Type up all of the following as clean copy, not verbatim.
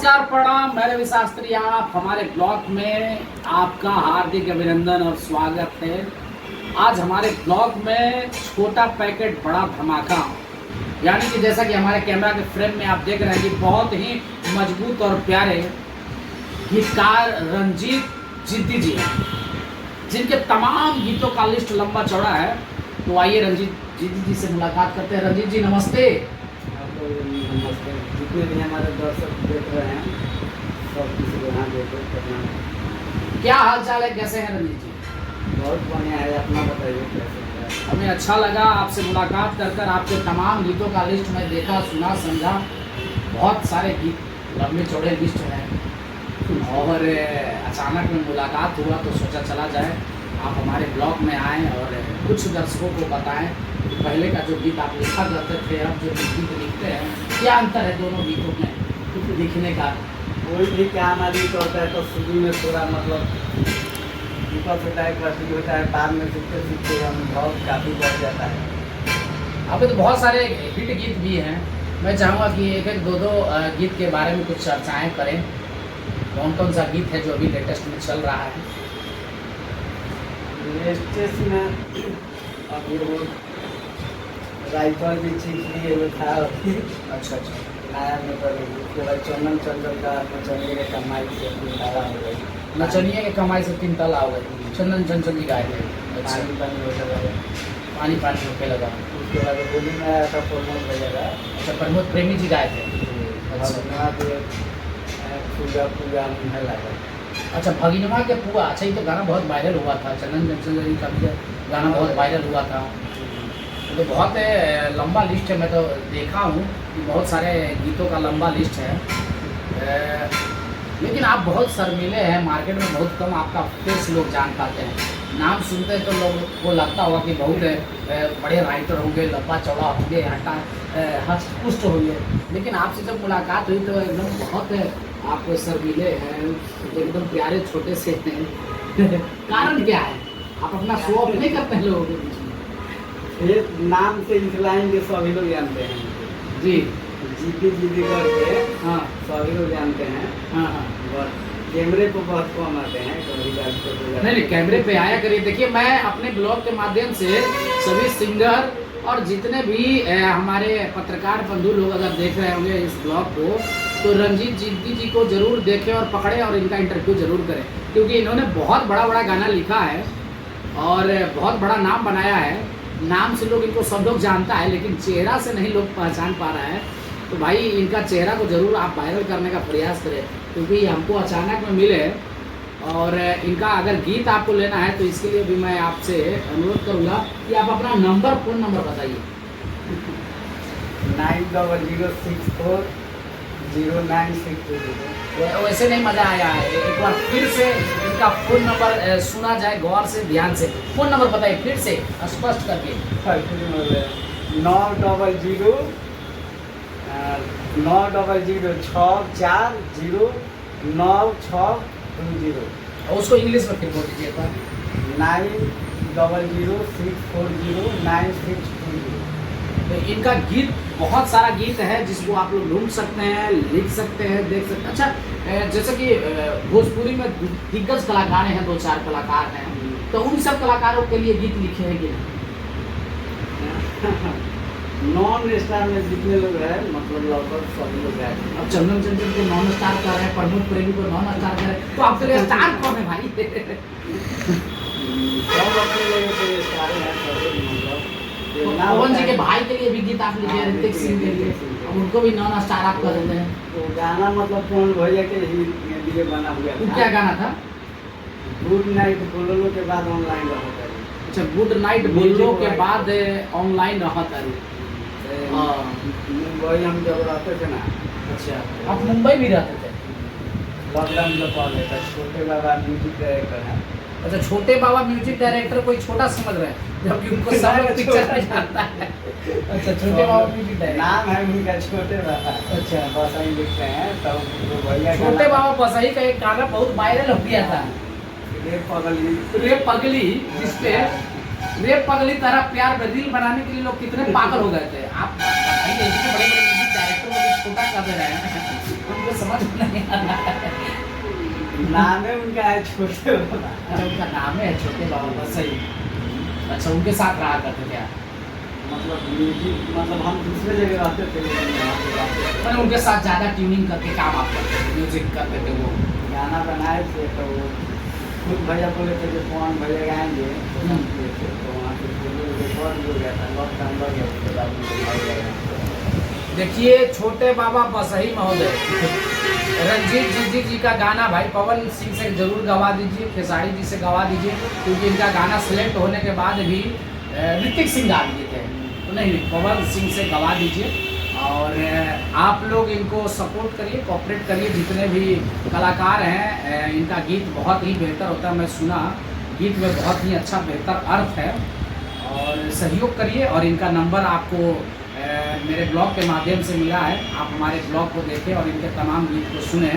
नमस्कार प्रणाम, मैं रवि शास्त्री। आप हमारे ब्लॉग में आपका हार्दिक अभिनंदन और स्वागत है। आज हमारे ब्लॉग में छोटा पैकेट बड़ा धमाका, यानी कि जैसा कि हमारे कैमरा के फ्रेम में आप देख रहे हैं कि बहुत ही मजबूत और प्यारे गीतकार रंजीत जिद्दी जी हैं, जिनके तमाम गीतों का लिस्ट लंबा चौड़ा है। तो आइए रंजीत जिद्दी जी से मुलाकात करते हैं। रंजीत जी नमस्ते। नमस्ते। जितने भी हमारे दर्शक देख रहे हैं सब किसी को यहाँ देखे प्रणाम। क्या हाल चाल है, कैसे हैं रंजीत जी? बहुत बढ़िया है, अपना बताइए कैसे है? हमें अच्छा लगा आपसे मुलाकात कर कर। आपके तमाम गीतों का लिस्ट मैं देखा, सुना, समझा। बहुत सारे गीत, लंबे चौड़े लिस्ट हैं और अचानक में मुलाकात हुआ तो सोचा चला जाए आप हमारे ब्लॉग में आएँ और कुछ दर्शकों को बताएं कि पहले का जो गीत आप लिखा करते थे, अब जो गीत लिखते हैं, क्या अंतर है दोनों गीतों में कुछ लिखने का? कोई भी काम आदमी करता है तो शुरू में थोड़ा मतलब विपक्ष होता है, कष्ट होता है, बाद में सीखते सीखते अनुभव काफ़ी बढ़ जाता है। अभी तो बहुत सारे हिट गीत भी हैं। मैं चाहूँगा कि एक एक दो गीत के बारे में कुछ चर्चाएँ करें। कौन कौन सा गीत है जो अभी लेटेस्ट में चल रहा है? लेटेस्ट में अभी वो राइफल भी सीख लिए वो था अभी। अच्छा अच्छा। नया मतलब उसके बाद चंदन चंचल का नचनिए के कमाई से अपनी तारा हो गई। नचनिए के कमाई से 3 ताला हो गई। चंदन चंचल जी गाए थे। अच्छा। पानी पानी होता लगा। पानी पानी होके लगा। उसके बाद होली में आया था प्रमोद वगैरह। अच्छा, प्रमोद प्रेमी जी गाए थे। अच्छा। पूजा पूजा में लगा। अच्छा, भगिनवा के पुआ। अच्छा, ये तो गाना बहुत वायरल हुआ था। चंदन चंचल जी का भी गाना बहुत वायरल हुआ था। तो बहुत लंबा लिस्ट है। मैं तो देखा हूँ कि बहुत सारे गीतों का लंबा लिस्ट है। लेकिन आप बहुत शर्मीले हैं, मार्केट में बहुत कम आपका फेस लोग जान पाते हैं। नाम सुनते हैं तो लोगों को लगता होगा कि बहुत बड़े राइटर होंगे, लंबा चौड़ा होंगे, हटा हष्ट पुष्ट होंगे। लेकिन आपसे जब मुलाकात हुई तो एकदम बहुत आप शर्मीले हैं, एकदम प्यारे छोटे से हैं। कारण क्या है? आप अपना शो ऑफ नहीं करते हैं लोगों के बीच में? ये नाम से इस लाइन के सभी लोग जानते हैं जी। जीती जीती करके। हाँ सभी लोग जानते हैं। हाँ हाँ। बस कैमरे पर बहुत कम आते हैं कभी नहीं नहीं, कैमरे पे आया करिए। देखिए, मैं अपने ब्लॉग के माध्यम से सभी सिंगर और जितने भी हमारे पत्रकार बंधु लोग अगर देख रहे होंगे इस ब्लॉग को, तो रंजीत जिद्दी जी को ज़रूर देखें और पकड़ें और इनका इंटरव्यू ज़रूर करें, क्योंकि इन्होंने बहुत बड़ा बड़ा गाना लिखा है और बहुत बड़ा नाम बनाया है। नाम से लोग इनको सब लोग जानता है, लेकिन चेहरा से नहीं लोग पहचान पा रहा है। तो भाई इनका चेहरा को ज़रूर आप वायरल करने का प्रयास करें, क्योंकि हमको अचानक में मिले और इनका अगर गीत आपको लेना है तो इसके लिए भी मैं आपसे अनुरोध करूँगा कि आप अपना नंबर, फ़ोन नंबर बताइए। 9006409620। वैसे नहीं मज़ा आया है, एक बार फिर से इनका फ़ोन नंबर सुना जाए गौर से, ध्यान से। फ़ोन नंबर बताइए फिर से स्पष्ट करके। 9006409620। और उसको इंग्लिश में फिर बोल दीजिए एक बार। 9006409620। तो इनका गीत, बहुत सारा गीत है जिसको आप लोग ढूंढ सकते हैं, लिख सकते हैं, देख सकते हैं। अच्छा, जैसे कि भोजपुरी में दिग्गज कलाकार हैं, 2-4 कलाकार हैं, तो उन सब कलाकारों के लिए गीत लिखे हैं कि नहीं? नॉन स्टार में जितने लोग हैं मतलब लगभग सभी लोग हैं। अब चंदन चंचल को नॉन स्टार कर रहे हैं, प्रमोद प्रेमी को नॉन स्टार कर रहे हैं, तो आपके लिए स्टार कौन है भाई? सब अपने लोगों के स्टार हैं सभी मतलब। पवन जी के भाई के लिए भी गीत आप लिखे हैं, ऋतिक सिंह के लिए, अब उनको भी नॉन स्टार आप कर देते हैं। तो गाना मतलब कौन भैया के ही लिए बना हुआ वो था। क्या गाना था? गुड नाइट बोलो के बाद ऑनलाइन रहता है। अच्छा, गुड नाइट बोलो के बाद ऑनलाइन रहा था। मुंबई हम जब रहते थे ना। अच्छा, आप मुंबई भी रहते थे? लॉकडाउन जब पहले था, छोटे बाबा म्यूजिक डायरेक्टर हैं। अच्छा, छोटे बाबा म्यूजिक डायरेक्टर कोई छोटा समझ रहे हैं, जबकि उनको सब लोग पिक्चर में जानता है। अच्छा, छोटे बाबा म्यूजिक डायरेक्टर नाम है उनका छोटे बाबा। अच्छा, बस ही लिखते हैं तब तो भैया छोटे बाबा बसही का एक गाना बहुत वायरल हो गया था, रे पगली। रे पगली, जिसपे रे पगली तरह प्यार में रील बनाने के लिए लोग कितने पागल हो गए थे। आप बताइए, इतने बड़े बड़े म्यूजिक डायरेक्टर को छोटा कर दे रहे हैं। हमको को समझ में नहीं आ रहा है। नाम है उनका है छोटे बाबा। अच्छा उनका नाम है छोटे बाबा, बस सही। अच्छा उनके साथ रहा करते क्या? मतलब म्यूजिक, मतलब हम दूसरे जगह रहते थे लेकिन यहाँ पे रहते थे। मैंने उनके साथ ज़्यादा ट्यूनिंग करके काम आप करते थे, म्यूजिक करते थे वो। गाना बनाए थे तो वो खुद भैया बोले थे कि कौन भैया गाएंगे, तो हम किए थे, तो वहाँ से बोले रिकॉर्ड हो गया था, लॉकडाउन लग गया, उसके बाद मुझे भाई लगा। देखिए छोटे बाबा बसही महोदय रंजीत जी का गाना भाई पवन सिंह से जरूर गवा दीजिए, खेसारी जी से गवा दीजिए, क्योंकि इनका गाना सिलेक्ट होने के बाद भी ऋतिक सिंह गा दिए थे, तो नहीं पवन सिंह से गवा दीजिए। और आप लोग इनको सपोर्ट करिए, कोऑपरेट करिए, जितने भी कलाकार हैं इनका गीत बहुत ही बेहतर होता है, मैं सुना गीत में बहुत ही अच्छा बेहतर अर्थ है, और सहयोग करिए। और इनका नंबर आपको मेरे ब्लॉग के माध्यम से मिला है, आप हमारे ब्लॉग को देखें और इनके तमाम गीत को सुने।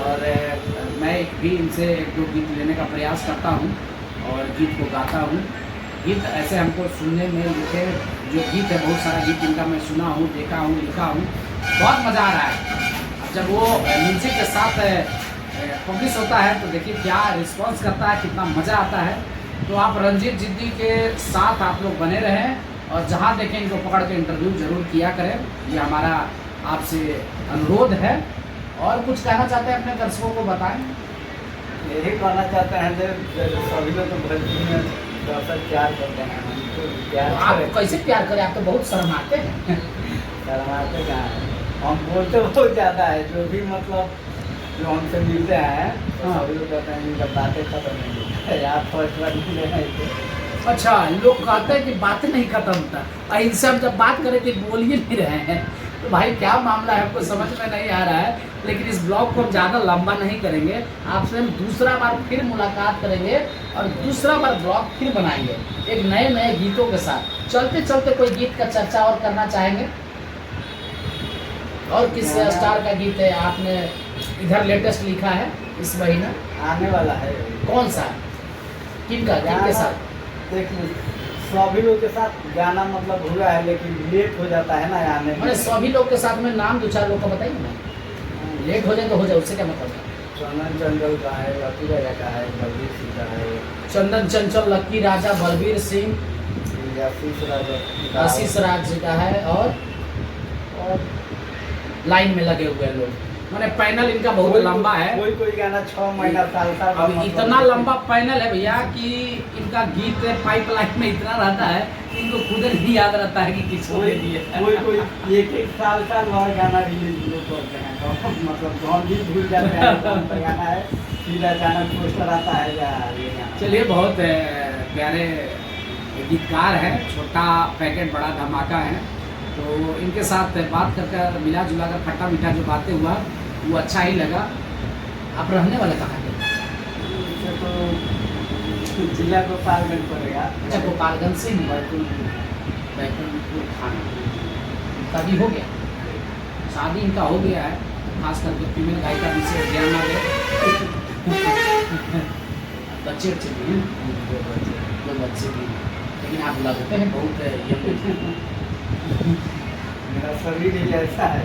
और मैं भी इनसे एक दो गीत लेने का प्रयास करता हूँ और गीत को गाता हूँ। गीत ऐसे हमको सुनने में लिखे जो गीत है, बहुत सारा गीत इनका मैं सुना हूँ, देखा हूँ, लिखा हूँ, बहुत मज़ा आ रहा है। अब जब वो म्यूज़िक के साथ पब्लिश होता है तो देखिए क्या रिस्पॉन्स करता है, कितना मज़ा आता है। तो आप रंजीत जिद्दी के साथ आप लोग बने रहें और जहाँ देखें इनको पकड़ के इंटरव्यू जरूर किया करें, ये हमारा आपसे अनुरोध है। और कुछ कहना चाहते हैं अपने दर्शकों को बताएं? यही कहना चाहते हैं जो सभी लोग तो भोजपुरी में दर्शक प्यार करते हैं, हमको प्यार आप करें। कैसे प्यार करें, आप तो बहुत शर्माते हैं। शर्माते कहाँ हैं? हम बोलते बहुत ज़्यादा है, जो भी मतलब जो हमसे मिलते हैं तो हाँ। सभी लोग कहते हैं इनका बातें खत्म नहीं होती है। आप फर्स्ट बार मिले हैं तो अच्छा लोग कहते हैं कि बातें नहीं खत्म होता, और इनसे हम जब बात करें तो बोल ही नहीं रहे हैं, तो भाई क्या मामला है हमको समझ में नहीं आ रहा है। लेकिन इस ब्लॉग को हम ज़्यादा लंबा नहीं करेंगे, आपसे हम दूसरा बार फिर मुलाकात करेंगे और दूसरा बार ब्लॉग फिर बनाएंगे एक नए नए गीतों के साथ। चलते चलते कोई गीत का चर्चा और करना चाहेंगे? और किस स्टार का गीत है आपने इधर लेटेस्ट लिखा है इस महीना? आने वाला है। कौन सा, किन का, किन के साथ? देखिए सभी लोग के साथ गाना मतलब हुआ है, लेकिन लेट हो जाता है ना आने में। मैंने सभी लोग के साथ में नाम दो चार लोग का बताइए ना, लेट हो जाए तो हो जाए, उससे क्या मतलब है? चंदन चंचल का है, लकी राजा का है, बलबीर सिंह का है, चंदन चंचल, लक्की राजा, बलबीर सिंह, आशीष राजा, आशीष राज जी का है, और लाइन में लगे हुए हैं लोग। मैंने पैनल इनका बहुत लंबा है, कोई गाना 6 महीना साल अब इतना लंबा पैनल है भैया कि इनका गीत पाइपलाइन में इतना रहता है कि इनको खुद नहीं याद रहता है कि किसको दे दिए। कोई एक साल भर गाना रिलीज लोग करते हैं, तो मतलब हम भी भूल जाते हैं कौन सा गाना है, फिर अचानक पोस्टर आता है या ये गाना। चलिए बहुत प्यारे गीतकार हैं, छोटा पैकेट बड़ा धमाका है, तो इनके साथ बात कर मिला जुला कर खट्टा मीठा जो बातें हुआ वो अच्छा ही लगा। आप रहने वाले कहाँ के? इसे तो जिला गोपालगंज पड़ेगा। अच्छा गोपालगंज से बैकुंठपुर थाना। शादी हो गया? शादी इनका हो गया है, खास करके फीमेल गायिका विशेष ध्यान ना दे। बच्चे भी हैं, दो बच्चे भी हैं, लेकिन आप लगते हैं बहुत यंग। मेरा शरीर ही ऐसा है,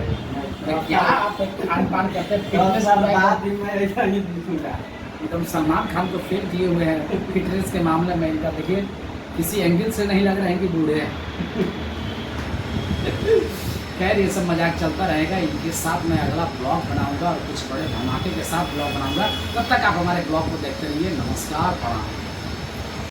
क्या आप खान पान करते हैं? 10 साल बाद भी मैं ऐसा ही दिखूंगा। एकदम सलमान खान को फेल किए हुए हैं फिटनेस के मामले में। इनका देखिए किसी एंगल से नहीं लग रहा है कि बूढ़े हैं। खैर ये सब मजाक चलता रहेगा, इनके साथ मैं अगला ब्लॉग बनाऊंगा और कुछ बड़े धमाके के साथ ब्लॉग बनाऊंगा। तब तक आप हमारे ब्लॉग को देखते रहिए। नमस्कार, प्रणाम।